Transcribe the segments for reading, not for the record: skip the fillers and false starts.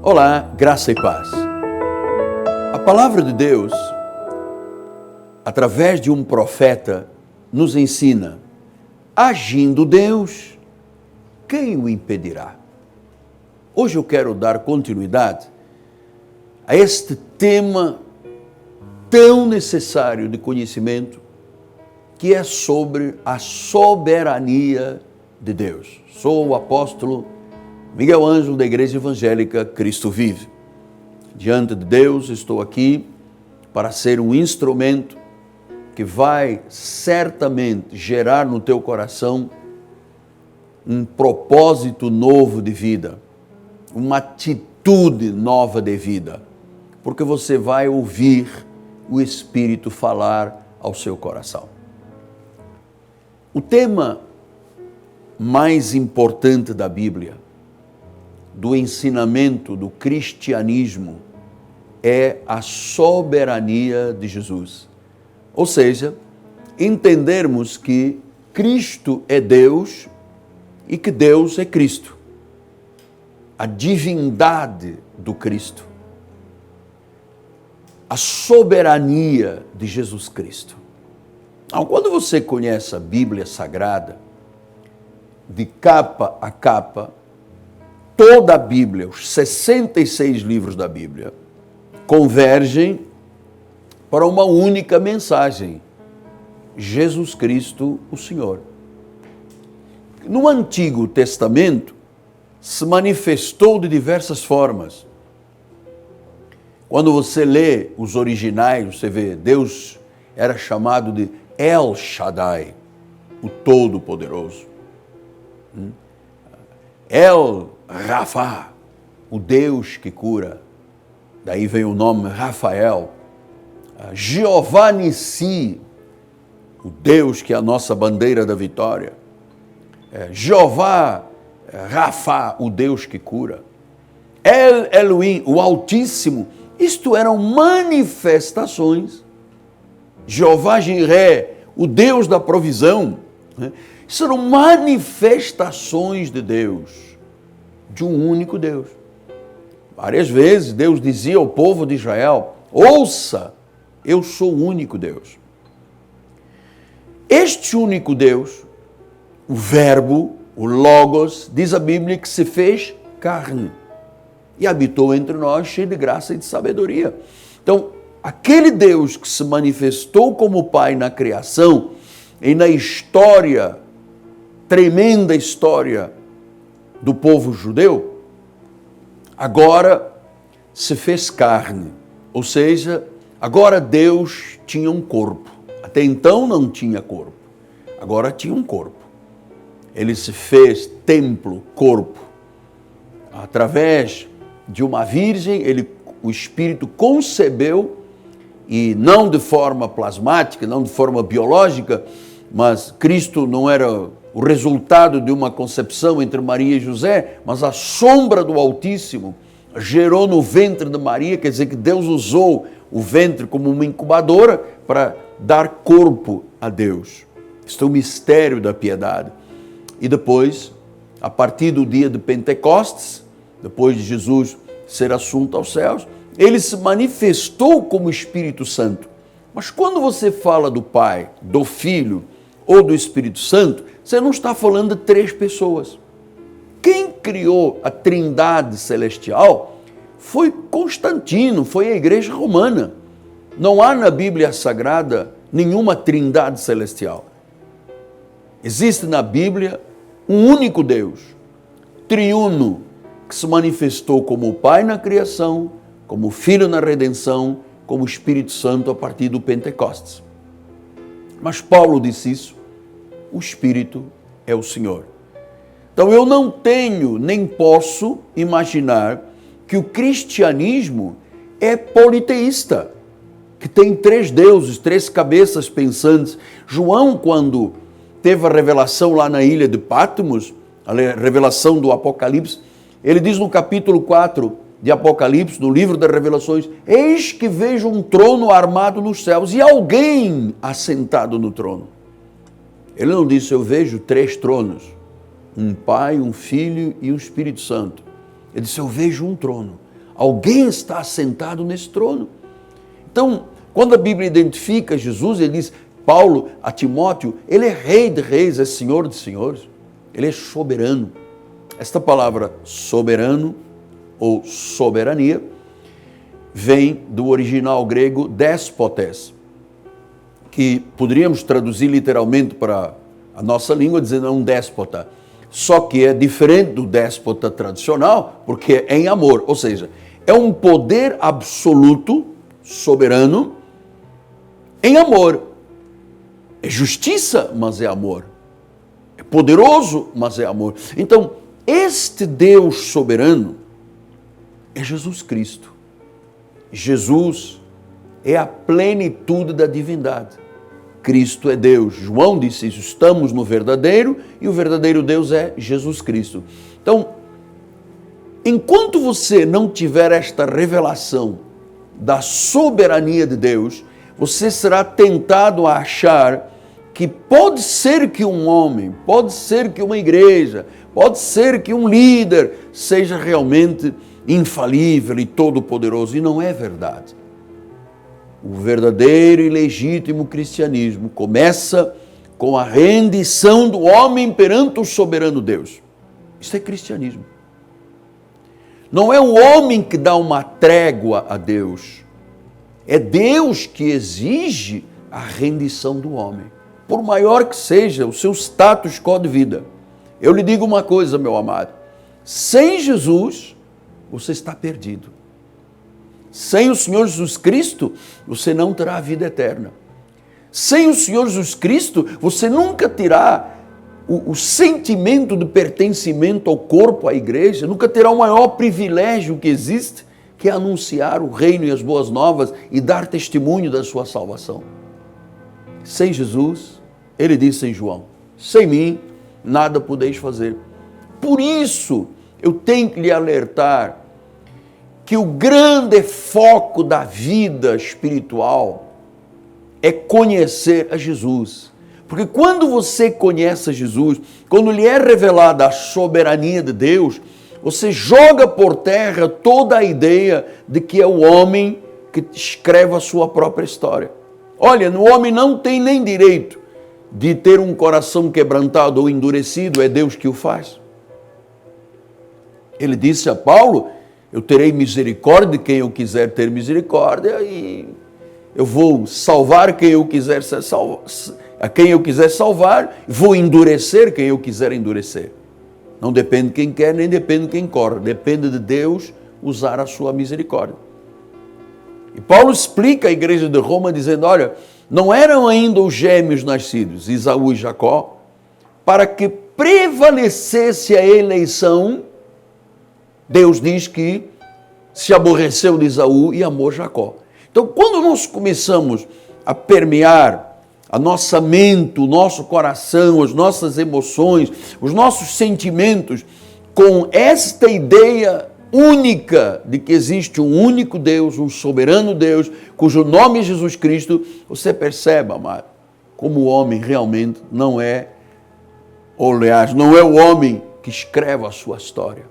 Olá, graça e paz. A palavra de Deus, através de um profeta, nos ensina: agindo Deus, quem o impedirá? Hoje eu quero dar continuidade a este tema tão necessário de conhecimento, que é sobre a soberania de Deus. Sou o apóstolo Miguel Ângelo, da Igreja Evangélica Cristo Vive. Diante de Deus, estou aqui para ser um instrumento que vai certamente gerar no teu coração um propósito novo de vida, uma atitude nova de vida, porque você vai ouvir o Espírito falar ao seu coração. O tema mais importante da Bíblia, do ensinamento do cristianismo, é a soberania de Jesus. Ou seja, entendermos que Cristo é Deus e que Deus é Cristo. A divindade do Cristo. A soberania de Jesus Cristo. Então, quando você conhece a Bíblia Sagrada, de capa a capa, toda a Bíblia, os 66 livros da Bíblia, convergem para uma única mensagem: Jesus Cristo, o Senhor. No Antigo Testamento, se manifestou de diversas formas. Quando você lê os originais, você vê, Deus era chamado de El Shaddai, o Todo-Poderoso. El Rafa, o Deus que cura. Daí vem o nome Rafael. Jeová Nissi, o Deus que é a nossa bandeira da vitória. Jeová Rafa, o Deus que cura. El Elohim, o Altíssimo. Isto eram manifestações. Jeová Jiré, o Deus da provisão. Isso eram manifestações de Deus, de um único Deus. Várias vezes Deus dizia ao povo de Israel: ouça, eu sou o único Deus. Este único Deus, o Verbo, o Logos, diz a Bíblia que se fez carne e habitou entre nós, cheio de graça e de sabedoria. Então, aquele Deus que se manifestou como Pai na criação e na história, tremenda história do povo judeu, agora se fez carne. Ou seja, agora Deus tinha um corpo. Até então não tinha corpo. Agora tinha um corpo. Ele se fez templo, corpo. Através de uma virgem, o Espírito concebeu, e não de forma plasmática, não de forma biológica, mas Cristo não era o resultado de uma concepção entre Maria e José, mas a sombra do Altíssimo gerou no ventre de Maria, quer dizer que Deus usou o ventre como uma incubadora para dar corpo a Deus. Isto é o mistério da piedade. E depois, a partir do dia de Pentecostes, depois de Jesus ser assunto aos céus, ele se manifestou como Espírito Santo. Mas quando você fala do Pai, do Filho ou do Espírito Santo, você não está falando de três pessoas. Quem criou a Trindade Celestial foi Constantino, foi a Igreja Romana. Não há na Bíblia Sagrada nenhuma Trindade Celestial. Existe na Bíblia um único Deus, triuno, que se manifestou como o Pai na criação, como o Filho na redenção, como o Espírito Santo a partir do Pentecostes. Mas Paulo disse isso: o Espírito é o Senhor. Então eu não tenho, nem posso imaginar que o cristianismo é politeísta, que tem três deuses, três cabeças pensantes. João, quando teve a revelação lá na ilha de Patmos, a revelação do Apocalipse, ele diz no capítulo 4 de Apocalipse, no livro das Revelações: eis que vejo um trono armado nos céus e alguém assentado no trono. Ele não disse: eu vejo três tronos, um Pai, um Filho e um Espírito Santo. Ele disse, eu vejo um trono. Alguém está sentado nesse trono. Então, quando a Bíblia identifica Jesus, ele diz, Paulo a Timóteo, ele é rei de reis, é senhor de senhores. Ele é soberano. Esta palavra soberano ou soberania vem do original grego despotes, que poderíamos traduzir literalmente para a nossa língua dizendo um déspota. Só que é diferente do déspota tradicional, porque é em amor, ou seja, é um poder absoluto, soberano, em amor. É justiça, mas é amor. É poderoso, mas é amor. Então, este Deus soberano é Jesus Cristo. Jesus é a plenitude da divindade. Cristo é Deus. João disse isso, estamos no verdadeiro e o verdadeiro Deus é Jesus Cristo. Então, enquanto você não tiver esta revelação da soberania de Deus, você será tentado a achar que pode ser que um homem, pode ser que uma igreja, pode ser que um líder seja realmente infalível e todo-poderoso, e não é verdade. O verdadeiro e legítimo cristianismo começa com a rendição do homem perante o soberano Deus. Isso é cristianismo. Não é o homem que dá uma trégua a Deus, é Deus que exige a rendição do homem, por maior que seja o seu status quo de vida. Eu lhe digo uma coisa, meu amado, sem Jesus, você está perdido. Sem o Senhor Jesus Cristo, você não terá a vida eterna. Sem o Senhor Jesus Cristo, você nunca terá o sentimento de pertencimento ao corpo, à igreja, nunca terá o maior privilégio que existe, que é anunciar o reino e as boas novas e dar testemunho da sua salvação. Sem Jesus, ele disse em João, sem mim nada podeis fazer. Por isso, eu tenho que lhe alertar que o grande foco da vida espiritual é conhecer a Jesus. Porque quando você conhece a Jesus, quando lhe é revelada a soberania de Deus, você joga por terra toda a ideia de que é o homem que escreve a sua própria história. Olha, o homem não tem nem direito de ter um coração quebrantado ou endurecido, é Deus que o faz. Ele disse a Paulo, eu terei misericórdia de quem eu quiser ter misericórdia e eu vou salvar quem eu quiser a quem eu quiser salvar, vou endurecer quem eu quiser endurecer. Não depende de quem quer, nem depende de quem corre, depende de Deus usar a sua misericórdia. E Paulo explica à igreja de Roma dizendo, olha, não eram ainda os gêmeos nascidos, Esaú e Jacó, para que prevalecesse a eleição. Deus diz que se aborreceu de Esaú e amou Jacó. Então, quando nós começamos a permear a nossa mente, o nosso coração, as nossas emoções, os nossos sentimentos, com esta ideia única de que existe um único Deus, um soberano Deus, cujo nome é Jesus Cristo, você percebe, amado, como o homem realmente não é, ou aliás, não é o homem que escreve a sua história.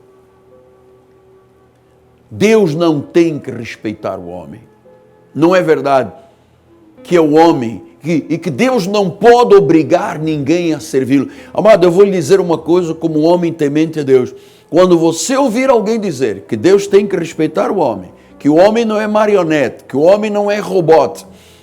Deus não tem que respeitar o homem. Não é verdade que é o homem e que Deus não pode obrigar ninguém a servi-lo. Amado, eu vou lhe dizer uma coisa como um homem temente a Deus. Quando você ouvir alguém dizer que Deus tem que respeitar o homem, que o homem não é marionete, que o homem não é robô,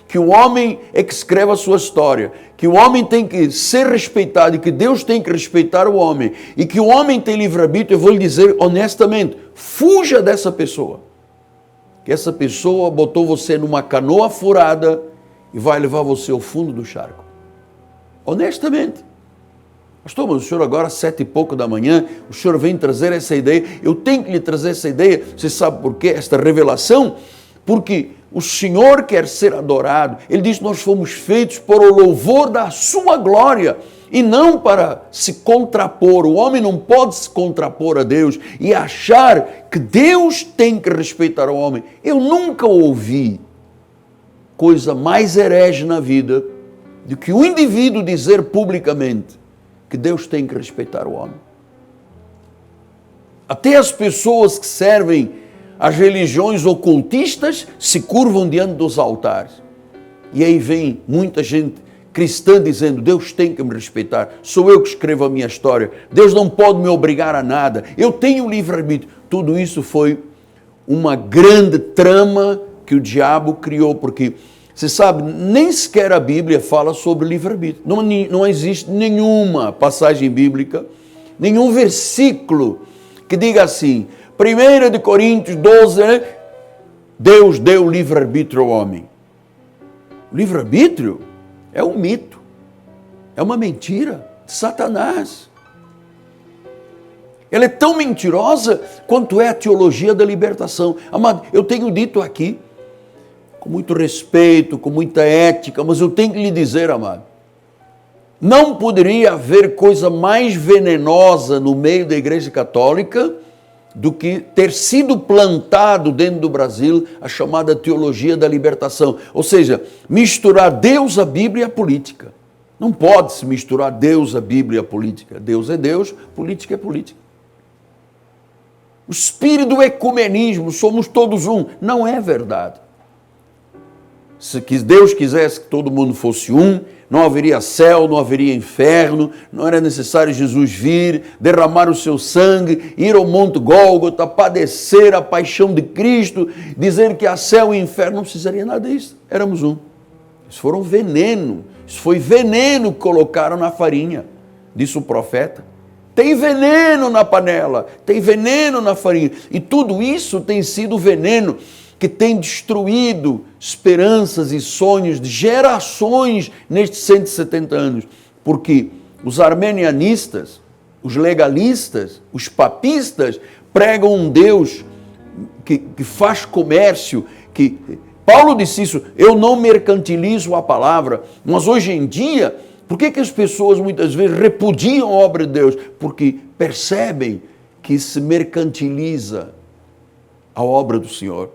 que o homem é que escreve a sua história, que o homem tem que ser respeitado e que Deus tem que respeitar o homem e que o homem tem livre-arbítrio, eu vou lhe dizer honestamente, fuja dessa pessoa. Que essa pessoa botou você numa canoa furada e vai levar você ao fundo do charco. Honestamente. Pastor, mas o senhor agora, 7h pouco da manhã, o senhor vem trazer essa ideia. Eu tenho que lhe trazer essa ideia. Você sabe por quê? Esta revelação? Porque o Senhor quer ser adorado. Ele diz que nós fomos feitos por o louvor da sua glória e não para se contrapor. O homem não pode se contrapor a Deus e achar que Deus tem que respeitar o homem. Eu nunca ouvi coisa mais herege na vida do que o indivíduo dizer publicamente que Deus tem que respeitar o homem. Até as pessoas que servem as religiões ocultistas se curvam diante dos altares. E aí vem muita gente cristã dizendo, Deus tem que me respeitar, sou eu que escrevo a minha história, Deus não pode me obrigar a nada, eu tenho livre-arbítrio. Tudo isso foi uma grande trama que o diabo criou, porque, você sabe, nem sequer a Bíblia fala sobre livre-arbítrio. Não existe nenhuma passagem bíblica, nenhum versículo que diga assim, 1 Coríntios 12, Deus deu livre-arbítrio ao homem. Livre-arbítrio é um mito, é uma mentira de Satanás. Ela é tão mentirosa quanto é a teologia da libertação. Amado, eu tenho dito aqui, com muito respeito, com muita ética, mas eu tenho que lhe dizer, amado, não poderia haver coisa mais venenosa no meio da Igreja Católica do que ter sido plantado dentro do Brasil a chamada teologia da libertação. Ou seja, misturar Deus, a Bíblia e a política. Não pode se misturar Deus, a Bíblia e a política. Deus é Deus, política é política. O espírito do ecumenismo, somos todos um, não é verdade. Se Deus quisesse que todo mundo fosse um, não haveria céu, não haveria inferno, não era necessário Jesus vir, derramar o seu sangue, ir ao Monte Gólgota, padecer a paixão de Cristo, dizer que há céu e inferno, não precisaria nada disso, éramos um. Isso foram veneno, isso foi veneno que colocaram na farinha, disse o profeta. Tem veneno na panela, tem veneno na farinha, e tudo isso tem sido veneno que tem destruído esperanças e sonhos de gerações nestes 170 anos. Porque os armenianistas, os legalistas, os papistas pregam um Deus que faz comércio, que Paulo disse isso, eu não mercantilizo a palavra, mas hoje em dia, por que as pessoas muitas vezes repudiam a obra de Deus? Porque percebem que se mercantiliza a obra do Senhor.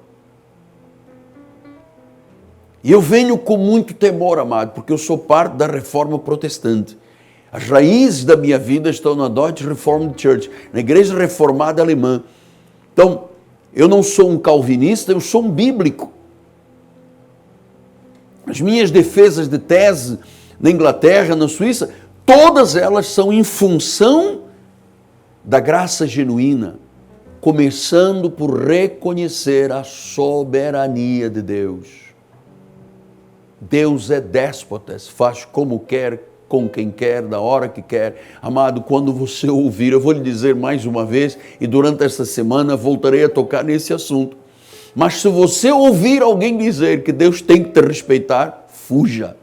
E eu venho com muito temor, amado, porque eu sou parte da Reforma Protestante. As raízes da minha vida estão na Deutsche Reformed Church, na Igreja Reformada Alemã. Então, eu não sou um calvinista, eu sou um bíblico. As minhas defesas de tese na Inglaterra, na Suíça, todas elas são em função da graça genuína, começando por reconhecer a soberania de Deus. Deus é déspota, faz como quer, com quem quer, da hora que quer. Amado, quando você ouvir, eu vou lhe dizer mais uma vez, e durante esta semana voltarei a tocar nesse assunto. Mas se você ouvir alguém dizer que Deus tem que te respeitar, fuja.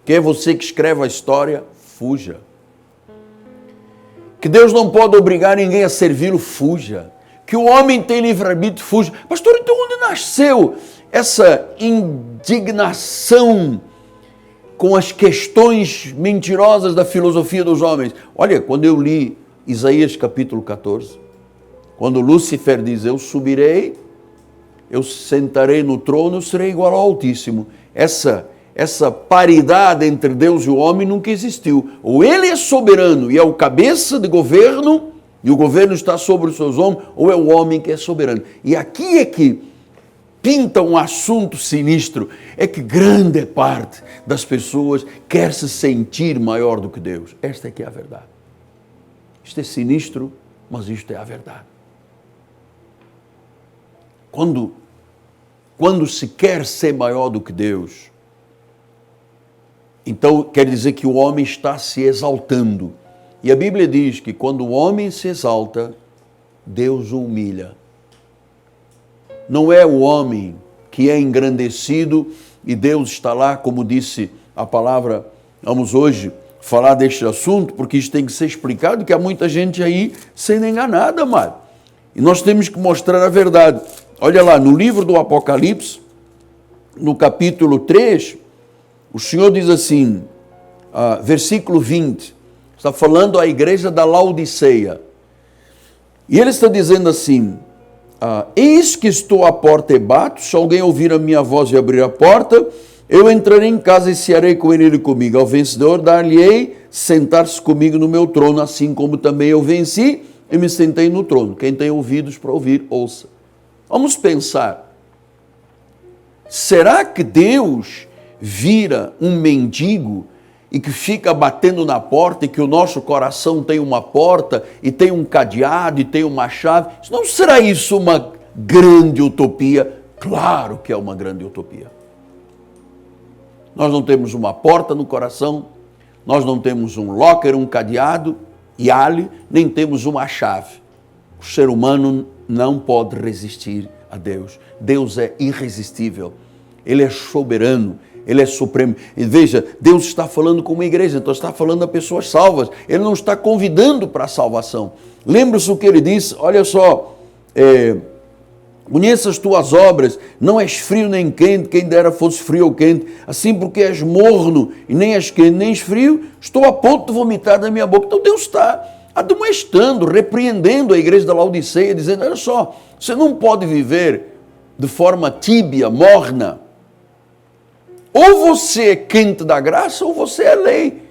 Que é você que escreve a história, fuja. Que Deus não pode obrigar ninguém a servi-lo, fuja. Que o homem tem livre-arbítrio, fuja. Pastor, então onde nasceu essa indignação com as questões mentirosas da filosofia dos homens? Olha, quando eu li Isaías capítulo 14, quando Lúcifer diz, eu subirei, eu sentarei no trono, serei igual ao Altíssimo. Essa paridade entre Deus e o homem nunca existiu. Ou ele é soberano e é o cabeça de governo, e o governo está sobre os seus ombros, ou é o homem que é soberano. E aqui é que pinta um assunto sinistro, é que grande parte das pessoas quer se sentir maior do que Deus. Esta é que é a verdade. Isto é sinistro, mas isto é a verdade. Quando se quer ser maior do que Deus, então quer dizer que o homem está se exaltando. E a Bíblia diz que quando o homem se exalta, Deus o humilha. Não é o homem que é engrandecido e Deus está lá, como disse a palavra, vamos hoje falar deste assunto, porque isso tem que ser explicado, que há muita gente aí sendo enganada, amado. E nós temos que mostrar a verdade. Olha lá, no livro do Apocalipse, no capítulo 3, o Senhor diz assim, versículo 20, está falando à igreja da Laodiceia. E ele está dizendo assim, eis que estou à porta e bato, se alguém ouvir a minha voz e abrir a porta, eu entrarei em casa e cearei com ele comigo. Ao vencedor dar-lhe-ei sentar-se comigo no meu trono, assim como também eu venci e me sentei no trono. Quem tem ouvidos para ouvir, ouça. Vamos pensar. Será que Deus vira um mendigo e que fica batendo na porta e que o nosso coração tem uma porta e tem um cadeado e tem uma chave? Não será isso uma grande utopia? Claro que é uma grande utopia. Nós não temos uma porta no coração, nós não temos um locker, um cadeado, nem temos uma chave. O ser humano não pode resistir a Deus. Deus é irresistível. Ele é soberano, Ele é supremo. E veja, Deus está falando com uma igreja, então está falando a pessoas salvas. Ele não está convidando para a salvação. Lembra-se o que ele disse? Olha só, conheça as tuas obras, não és frio nem quente, quem dera fosse frio ou quente, assim porque és morno e nem és quente nem és frio, estou a ponto de vomitar da minha boca. Então Deus está admoestando, repreendendo a igreja da Laodiceia, dizendo, olha só, você não pode viver de forma tíbia, morna. Ou você é quente da graça, ou você é lei,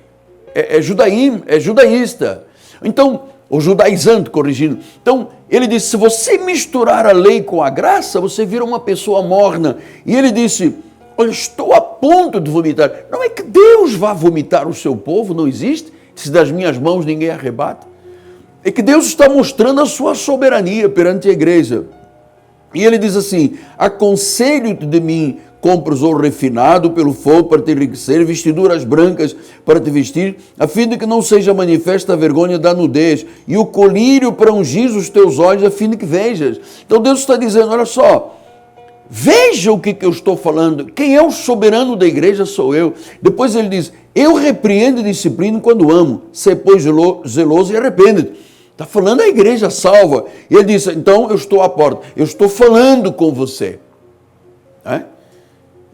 é judaísta. Então, ou judaizante, corrigindo. Então, ele disse, se você misturar a lei com a graça, você vira uma pessoa morna. E ele disse, olha, estou a ponto de vomitar. Não é que Deus vá vomitar o seu povo, não existe. Se das minhas mãos ninguém arrebata. É que Deus está mostrando a sua soberania perante a igreja. E ele diz assim, aconselho-te de mim, compras ouro refinado pelo fogo para te enriquecer, vestiduras brancas para te vestir, a fim de que não seja manifesta a vergonha da nudez, e o colírio para ungir os teus olhos, a fim de que vejas. Então Deus está dizendo, olha só, veja o que eu estou falando, quem é o soberano da igreja sou eu. Depois ele diz, eu repreendo e disciplino quando amo, sê pois zeloso e arrepende-te. Está falando a igreja salva. E ele diz, então eu estou à porta, eu estou falando com você.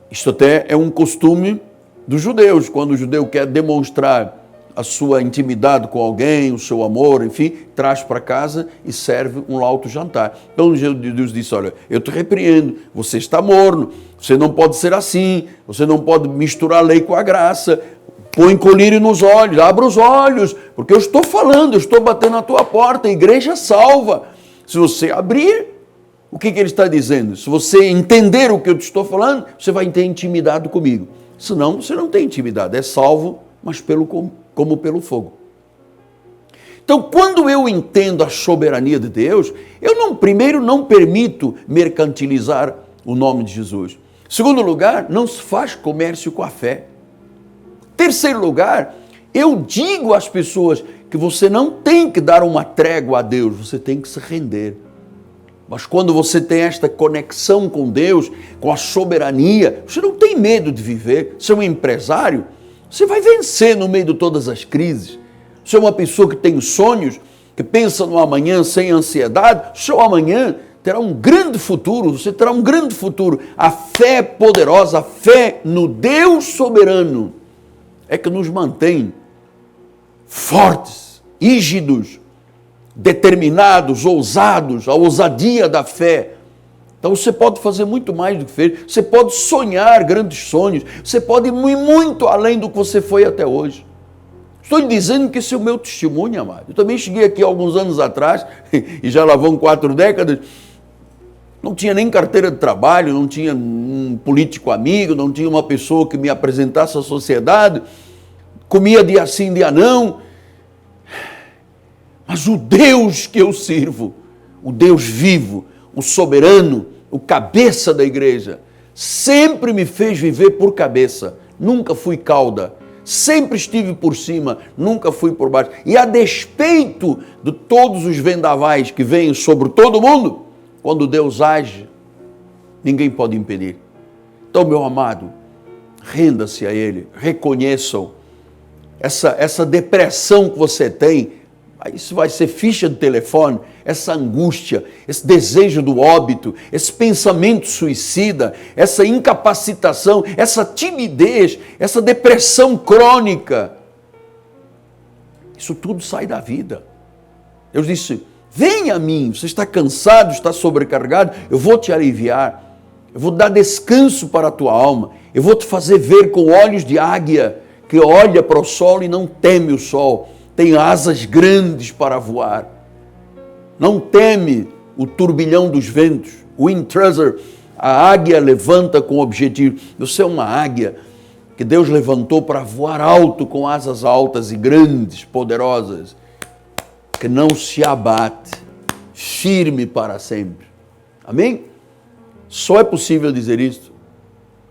Isto até é um costume dos judeus, quando o judeu quer demonstrar a sua intimidade com alguém, o seu amor, enfim, traz para casa e serve um alto jantar. Então Deus disse, olha, eu te repreendo, você está morno, você não pode ser assim, você não pode misturar a lei com a graça, põe colírio nos olhos, abra os olhos, porque eu estou falando, eu estou batendo na tua porta, a igreja salva. Se você abrir, o que ele está dizendo? Se você entender o que eu te estou falando, você vai ter intimidade comigo. Senão, você não tem intimidade, é salvo, mas como pelo fogo. Então, quando eu entendo a soberania de Deus, eu primeiro não permito mercantilizar o nome de Jesus. Segundo lugar, não se faz comércio com a fé. Terceiro lugar, eu digo às pessoas que você não tem que dar uma trégua a Deus, você tem que se render. Mas quando você tem esta conexão com Deus, com a soberania, você não tem medo de viver. Você é um empresário, você vai vencer no meio de todas as crises. Você é uma pessoa que tem sonhos, que pensa no amanhã sem ansiedade, o seu amanhã terá um grande futuro, você terá um grande futuro. A fé poderosa, a fé no Deus soberano, é que nos mantém fortes, rígidos, determinados, ousados, a ousadia da fé. Então você pode fazer muito mais do que fez, você pode sonhar grandes sonhos, você pode ir muito além do que você foi até hoje. Estou lhe dizendo que esse é o meu testemunho, amado. Eu também cheguei aqui alguns anos atrás, e já lá vão 4 décadas, não tinha nem carteira de trabalho, não tinha um político amigo, não tinha uma pessoa que me apresentasse à sociedade, comia dia sim, dia não. Mas o Deus que eu sirvo, o Deus vivo, o soberano, o cabeça da igreja, sempre me fez viver por cabeça, nunca fui cauda, sempre estive por cima, nunca fui por baixo. E a despeito de todos os vendavais que vêm sobre todo mundo, quando Deus age, ninguém pode impedir. Então, meu amado, renda-se a Ele, reconheçam essa depressão que você tem. Isso vai ser ficha de telefone, essa angústia, esse desejo do óbito, esse pensamento suicida, essa incapacitação, essa timidez, essa depressão crônica. Isso tudo sai da vida. Deus disse, venha a mim, você está cansado, está sobrecarregado, eu vou te aliviar, eu vou dar descanso para a tua alma, eu vou te fazer ver com olhos de águia, que olha para o sol e não teme o sol, tem asas grandes para voar. não teme o turbilhão dos ventos. Wind Tracer, a águia levanta com objetivo. Você é uma águia que Deus levantou para voar alto, com asas altas e grandes, poderosas, que não se abate, firme para sempre. Amém? Só é possível dizer isto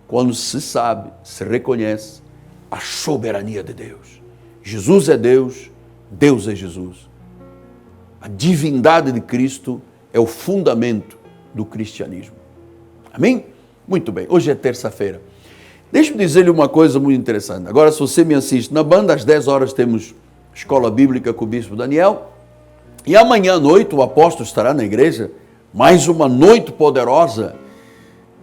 quando se sabe, se reconhece a soberania de Deus. Jesus é Deus, Deus é Jesus. A divindade de Cristo é o fundamento do cristianismo. Amém? Muito bem, hoje é terça-feira. Deixa-me dizer-lhe uma coisa muito interessante. Agora, se você me assiste na banda, às 10 horas temos Escola Bíblica com o Bispo Daniel. E amanhã à noite o apóstolo estará na igreja. Mais uma noite poderosa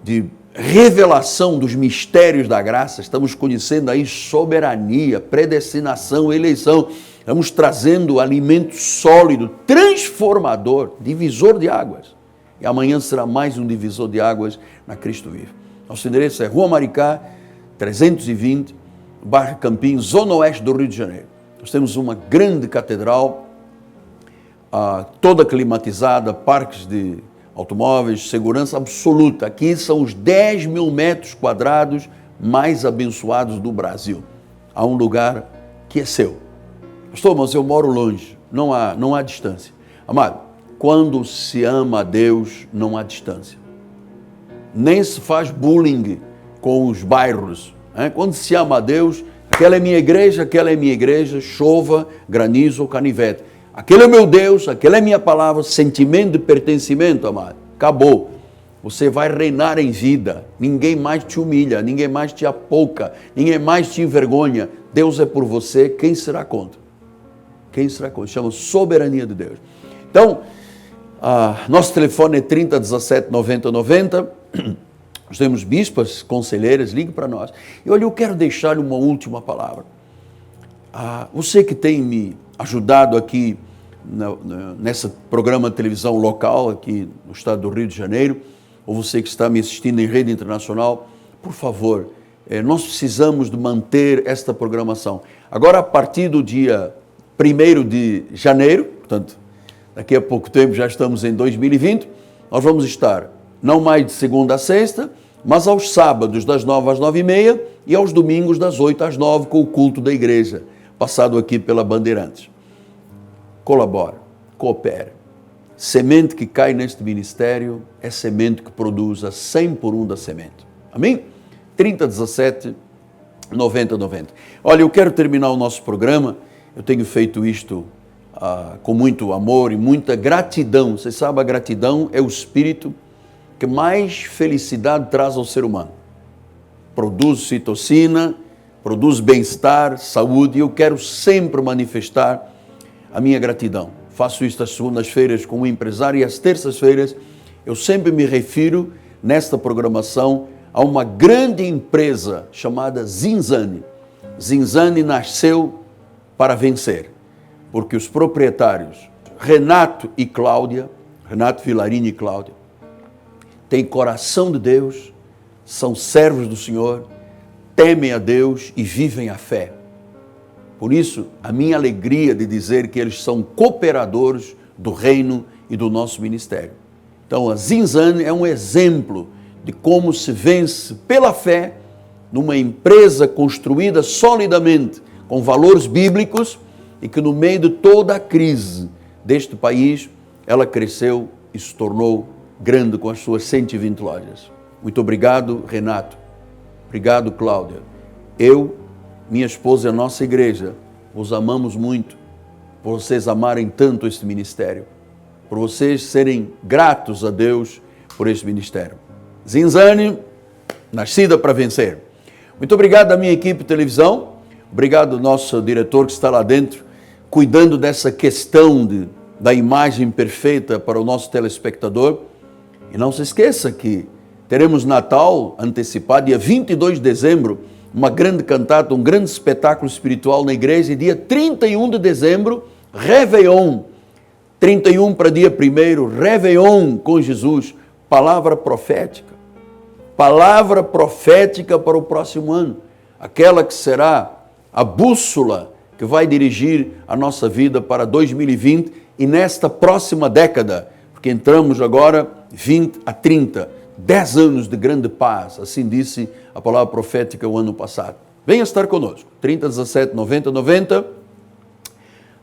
de revelação dos mistérios da graça. Estamos conhecendo aí soberania, predestinação, eleição. Estamos trazendo alimento sólido, transformador, divisor de águas. E amanhã será mais um divisor de águas na Cristo Vivo. Nosso endereço é Rua Maricá, 320, bairro Campinho, zona oeste do Rio de Janeiro. Nós temos uma grande catedral, toda climatizada, parques de automóveis, segurança absoluta. Aqui são os 10 mil metros quadrados mais abençoados do Brasil. Há um lugar que é seu. Pastor, mas eu moro longe, não há distância. Amado, quando se ama a Deus, não há distância. Nem se faz bullying com os bairros. Quando se ama a Deus, aquela é minha igreja, chova, granizo ou canivete. Aquele é meu Deus, aquela é minha palavra, sentimento de pertencimento, amado. Acabou. Você vai reinar em vida. Ninguém mais te humilha, ninguém mais te apouca, ninguém mais te envergonha. Deus é por você, quem será contra? Quem será contra? Chama soberania de Deus. Então, nosso telefone é 30 17 90 90. Nós temos bispas, conselheiras, ligue para nós. E olha, eu quero deixar uma última palavra. Você que tem me ajudado aqui nesse programa de televisão local, aqui no estado do Rio de Janeiro, ou você que está me assistindo em rede internacional, por favor, nós precisamos de manter esta programação. Agora, a partir do dia 1º de janeiro, portanto, daqui a pouco tempo já estamos em 2020, nós vamos estar não mais de segunda a sexta, mas aos sábados das 9 às 9h30 e aos domingos das 8 às 9 com o culto da igreja, passado aqui pela Bandeirantes. Colabora, coopere. Semente que cai neste ministério é semente que produz a 100 por 1 da semente. Amém? 30 17 90 90. Olha, eu quero terminar o nosso programa. Eu tenho feito isto com muito amor e muita gratidão. Você sabe, a gratidão é o espírito que mais felicidade traz ao ser humano. Produz citocina, produz bem-estar, saúde, e eu quero sempre manifestar a minha gratidão. Faço isto às segundas-feiras com um empresário e às terças-feiras eu sempre me refiro, nesta programação, a uma grande empresa chamada Zinzane. Zinzane nasceu para vencer, porque os proprietários, Renato Vilarini e Cláudia, têm coração de Deus, são servos do Senhor, temem a Deus e vivem a fé. Por isso, a minha alegria de dizer que eles são cooperadores do reino e do nosso ministério. Então, a Zinzane é um exemplo de como se vence pela fé numa empresa construída solidamente com valores bíblicos e que no meio de toda a crise deste país, ela cresceu e se tornou grande com as suas 120 lojas. Muito obrigado, Renato. Obrigado, Cláudia. Eu, minha esposa e a nossa igreja, vos amamos muito por vocês amarem tanto este ministério, por vocês serem gratos a Deus por este ministério. Zinzane, nascida para vencer. Muito obrigado à minha equipe de televisão, obrigado ao nosso diretor que está lá dentro, cuidando dessa questão da imagem perfeita para o nosso telespectador. E não se esqueça que teremos Natal antecipado, dia 22 de dezembro, uma grande cantata, um grande espetáculo espiritual na igreja, e dia 31 de dezembro, Réveillon, 31 para dia 1º, Réveillon com Jesus, palavra profética para o próximo ano, aquela que será a bússola que vai dirigir a nossa vida para 2020 e nesta próxima década, porque entramos agora 20 a 30, 10 anos de grande paz, assim disse a palavra profética o ano passado. Venha estar conosco, 30, 17, 90, 90.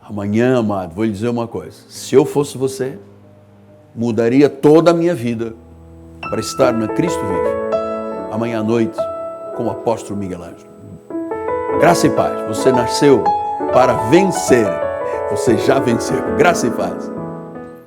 Amanhã, amado, vou lhe dizer uma coisa, se eu fosse você, mudaria toda a minha vida para estar na Cristo Vivo, amanhã à noite, com o apóstolo Miguel Ângelo. Graça e paz, você nasceu para vencer, você já venceu, graça e paz.